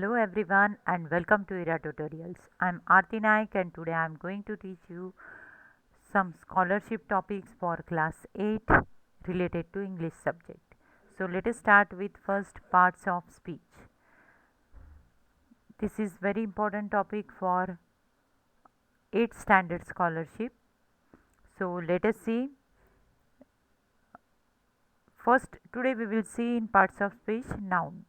Hello everyone and welcome to IRA Tutorials. I'm Aarti Naik and today I'm going to teach you some scholarship topics for class 8 related to English subject. So let us start with first parts of speech. This is very important topic for 8th standard scholarship. So let us see. First today we will see in parts of speech noun.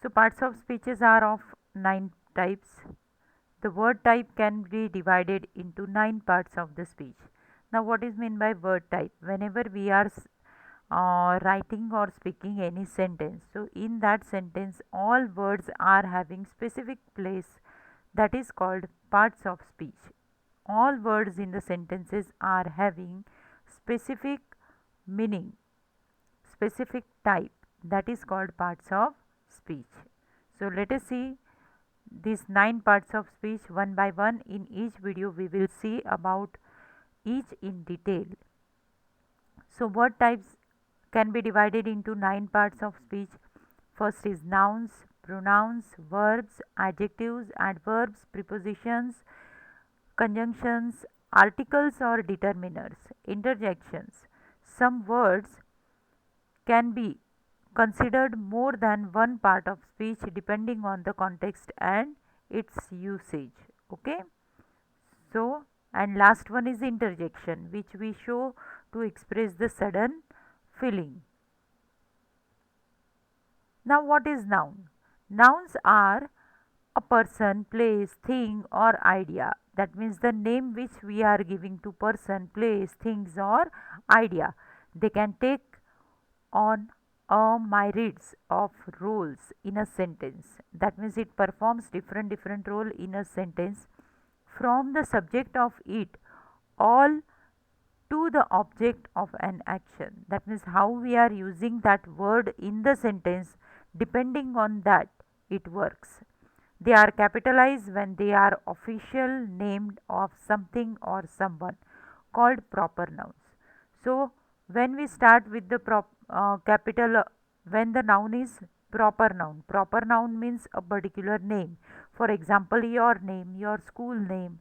So parts of speeches are of 9 types. The word type can be divided into 9 parts of the speech. Now what is meant by word type? Whenever we are writing or speaking any sentence, so in that sentence all words are having specific place, that is called parts of speech. All words in the sentences are having specific meaning, specific type, that is called parts of speech. So let us see these 9 parts of speech one by one. In each video we will see about each in detail. So word types can be divided into 9 parts of speech. First is nouns, pronouns, verbs, adjectives, adverbs, prepositions, conjunctions, articles or determiners, interjections. Some words can be considered more than one part of speech depending on the context and its usage. Okay, so and last one is interjection, which we show to express the sudden feeling. Now what is noun? Nouns are a person, place, thing or idea. That means the name which we are giving to person, place, things or idea. They can take on a myriads of roles in a sentence. That means it performs different role in a sentence, from the subject of it all to the object of an action. That means how we are using that word in the sentence, depending on that it works. They are capitalized when they are official named of something or someone, called proper nouns. So when we start with the capital, when the noun is proper noun means a particular name. For example, your name, your school name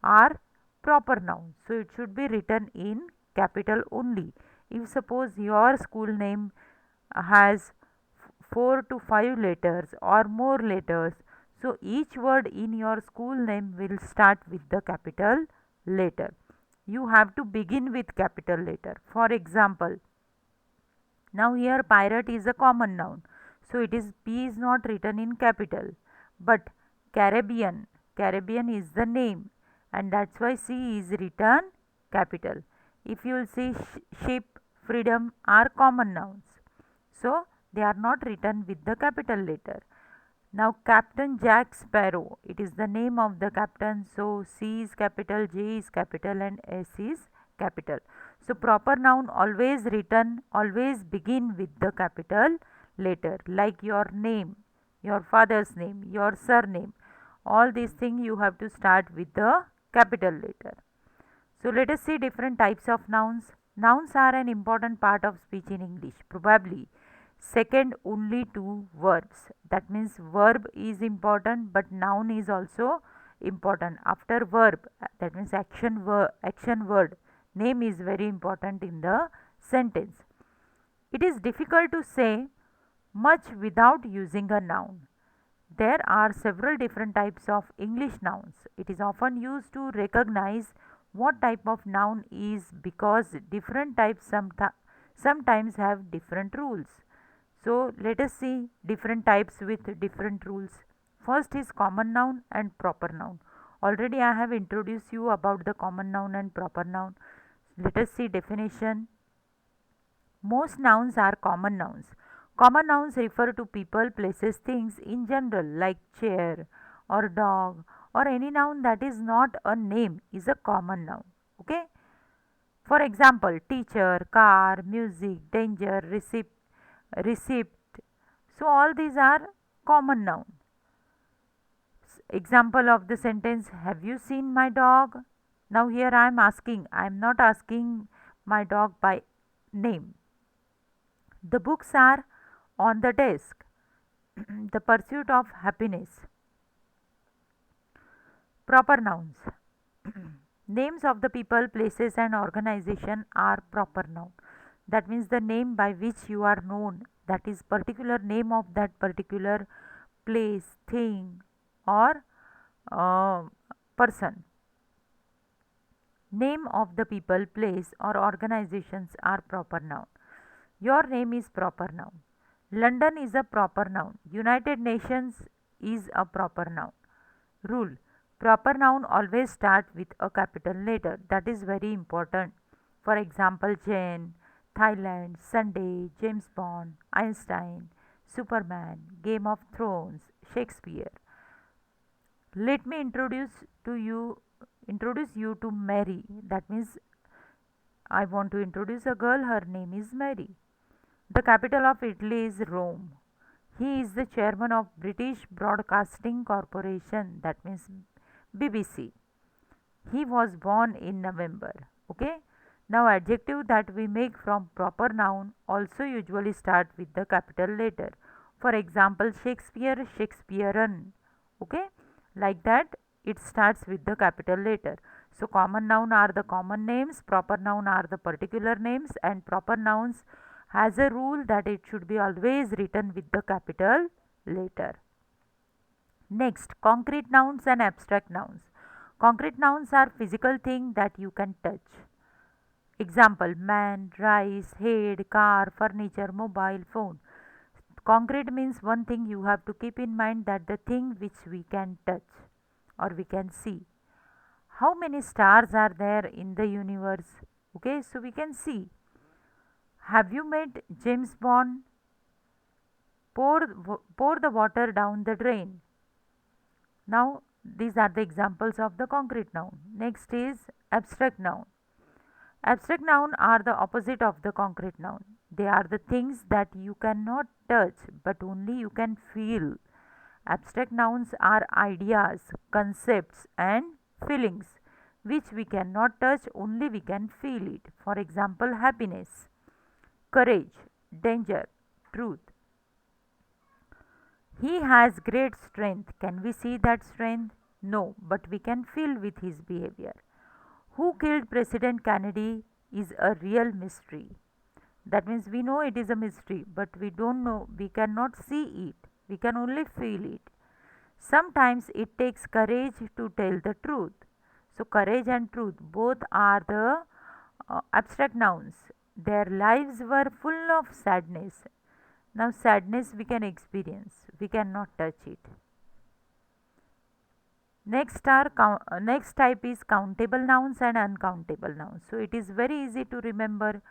are proper nouns. So it should be written in capital only. If suppose your school name has 4 to 5 letters or more letters, so each word in your school name will start with the capital letter. You have to begin with capital letter. For example, now here pirate is a common noun, so it is P is not written in capital, but Caribbean is the name, and that's why C is written capital. If you will see ship, freedom are common nouns, so they are not written with the capital letter. Now Captain Jack Sparrow, it is the name of the captain, so C is capital, J is capital and S is capital. So proper noun always written, always begin with the capital letter, like your name, your father's name, your surname. All these things you have to start with the capital letter. So let us see different types of nouns. Nouns are an important part of speech in English, probably second only to verbs. That means verb is important, but noun is also important. After verb, that means action word, name is very important in the sentence. It is difficult to say much without using a noun. There are several different types of English nouns. It is often used to recognize what type of noun is, because different types sometimes have different rules. So let us see different types with different rules. First is common noun and proper noun. Already I have introduced you about the common noun and proper noun. Let us see definition. Most nouns are common nouns. Common nouns refer to people, places, things in general, like chair or dog, or any noun that is not a name is a common noun. Okay? For example, teacher, car, music, danger, receipt. So all these are common nouns. Example of the sentence, have you seen my dog? Now here I am asking, I am not asking my dog by name. The books are on the desk. The pursuit of happiness. Proper nouns. Names of the people, places, and organization are proper noun. That means the name by which you are known, that is particular name of that particular place, thing, or uh, person. Name of the people, place, or organizations are proper noun. Your name is proper noun. London is a proper noun. United Nations is a proper noun. Rule: proper noun always start with a capital letter. That is very important. For example, Jane, Thailand, Sunday, James Bond, Einstein, Superman, Game of Thrones, Shakespeare. Let me introduce you to Mary. That means I want to introduce a girl. Her name is Mary. The capital of Italy is Rome. He is the chairman of British Broadcasting Corporation, that means BBC. He was born in November. Okay. Now adjective that we make from proper noun also usually start with the capital letter. For example, Shakespeare, Shakespearean. Okay. Like that it starts with the capital letter. So common noun are the common names, proper noun are the particular names, and proper nouns has a rule that it should be always written with the capital letter. Next, concrete nouns and abstract nouns. Concrete nouns are physical thing that you can touch. Example: man, rice, head, car, furniture, mobile phone. Concrete means one thing. You have to keep in mind that the thing which we can touch or we can see. How many stars are there in the universe? Okay, so we can see. Have you met James Bond? Pour the water down the drain. Now, these are the examples of the concrete noun. Next is abstract noun. Abstract noun are the opposite of the concrete noun. They are the things that you cannot touch but only you can feel. Abstract nouns are ideas, concepts, and feelings which we cannot touch, only we can feel it. For example, happiness, courage, danger, truth. He has great strength. Can we see that strength? No, but we can feel with his behavior. Who killed President Kennedy is a real mystery. That means we know it is a mystery, but we don't know, we cannot see it. We can only feel it. Sometimes it takes courage to tell the truth. So, courage and truth both are the abstract nouns. Their lives were full of sadness. Now, sadness we can experience, we cannot touch it. Next type is countable nouns and uncountable nouns. So, it is very easy to remember.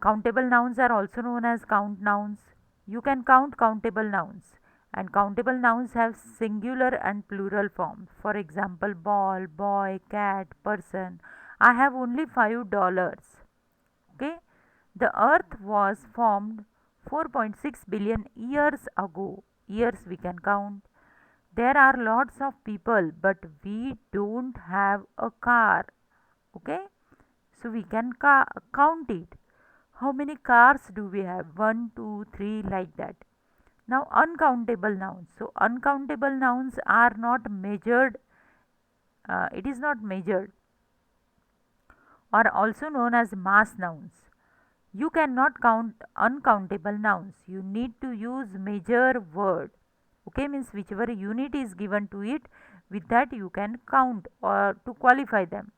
Countable nouns are also known as count nouns. You can count countable nouns, and countable nouns have singular and plural forms. For example, ball, boy, cat, person. I have only $5. Okay. The earth was formed 4.6 billion years ago. Years we can count. There are lots of people, but we don't have a car. Okay. So we can count it. How many cars do we have? 1, 2, 3, like that. Now, uncountable nouns. So, uncountable nouns are not measured, it is not measured, or also known as mass nouns. You cannot count uncountable nouns. You need to use measure word. Okay, means whichever unit is given to it, with that you can count or to qualify them.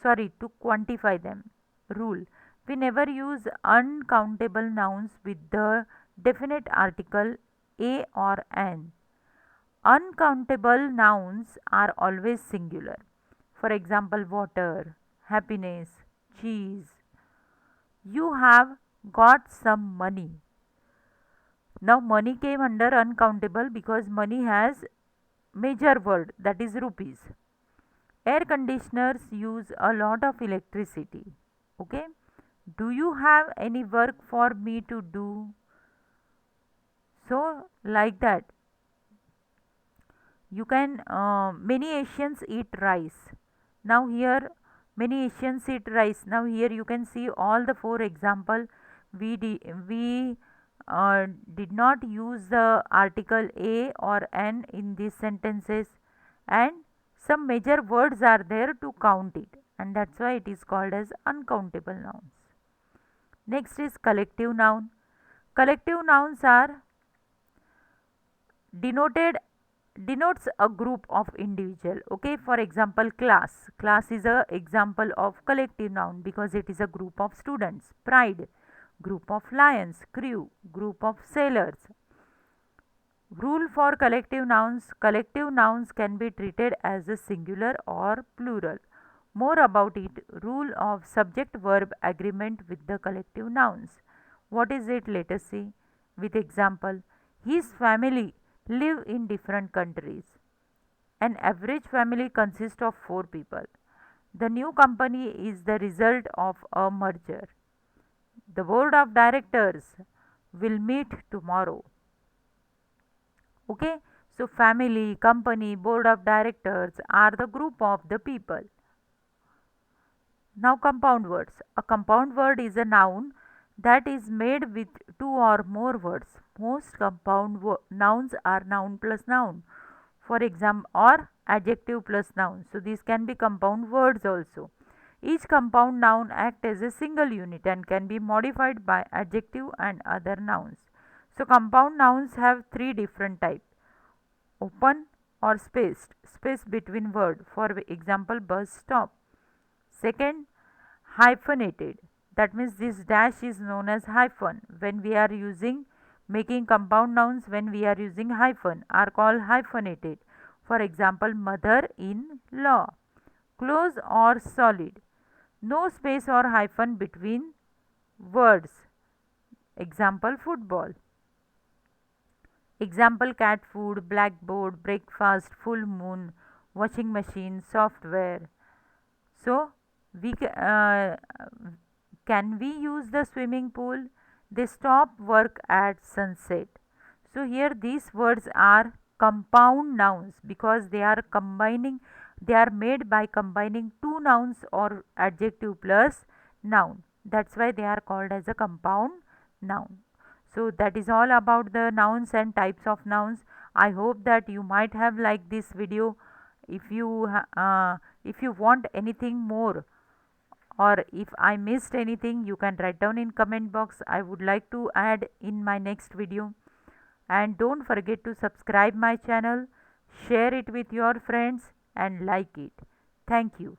Sorry, to quantify them. Rule: we never use uncountable nouns with the definite article a or an. Uncountable nouns are always singular. For example, water, happiness, cheese. You have got some money. Now, money came under uncountable because money has major word, that is rupees. Air conditioners use a lot of electricity. Okay. Do you have any work for me to do? So, like that. You can, many Asians eat rice. Now, here many Asians eat rice. Now, here you can see all the four example we did not use the article a or an in these sentences, and some major words are there to count it, and that's why it is called as uncountable nouns. Next is collective noun. Collective nouns are denotes a group of individual. Okay, for example, class is a example of collective noun because it is a group of students. Pride, group of lions. Crew, group of sailors. Rule for collective nouns can be treated as a singular or plural. More about it. Rule of subject verb agreement with the collective nouns. What is it? Let us see with example. His family live in different countries. An average family consists of 4 people. The new company is the result of a merger. The board of directors will meet tomorrow. Okay, so family, company, board of directors are the group of the people. Now, compound words. A compound word is a noun that is made with 2 or more words. Most compound nouns are noun plus noun. For example, or adjective plus noun. So, these can be compound words also. Each compound noun acts as a single unit and can be modified by adjective and other nouns. So, compound nouns have 3 different types: open or spaced, space between word. For example, bus stop. Second, hyphenated, that means this dash is known as hyphen. When we are using making compound nouns, when we are using hyphen, are called hyphenated. For example, mother in law. Close or solid, no space or hyphen between words. Example, football. Example, cat food, blackboard, breakfast, full moon, washing machine, software. So, we can we use the swimming pool? They stop work at sunset. So, here these words are compound nouns because they are made by combining two nouns or adjective plus noun. That's why they are called as a compound noun. So, that is all about the nouns and types of nouns. I hope that you might have liked this video. If you want anything more, or if I missed anything, you can write down in comment box. I would like to add in my next video. And don't forget to subscribe my channel, share it with your friends and like it. Thank you.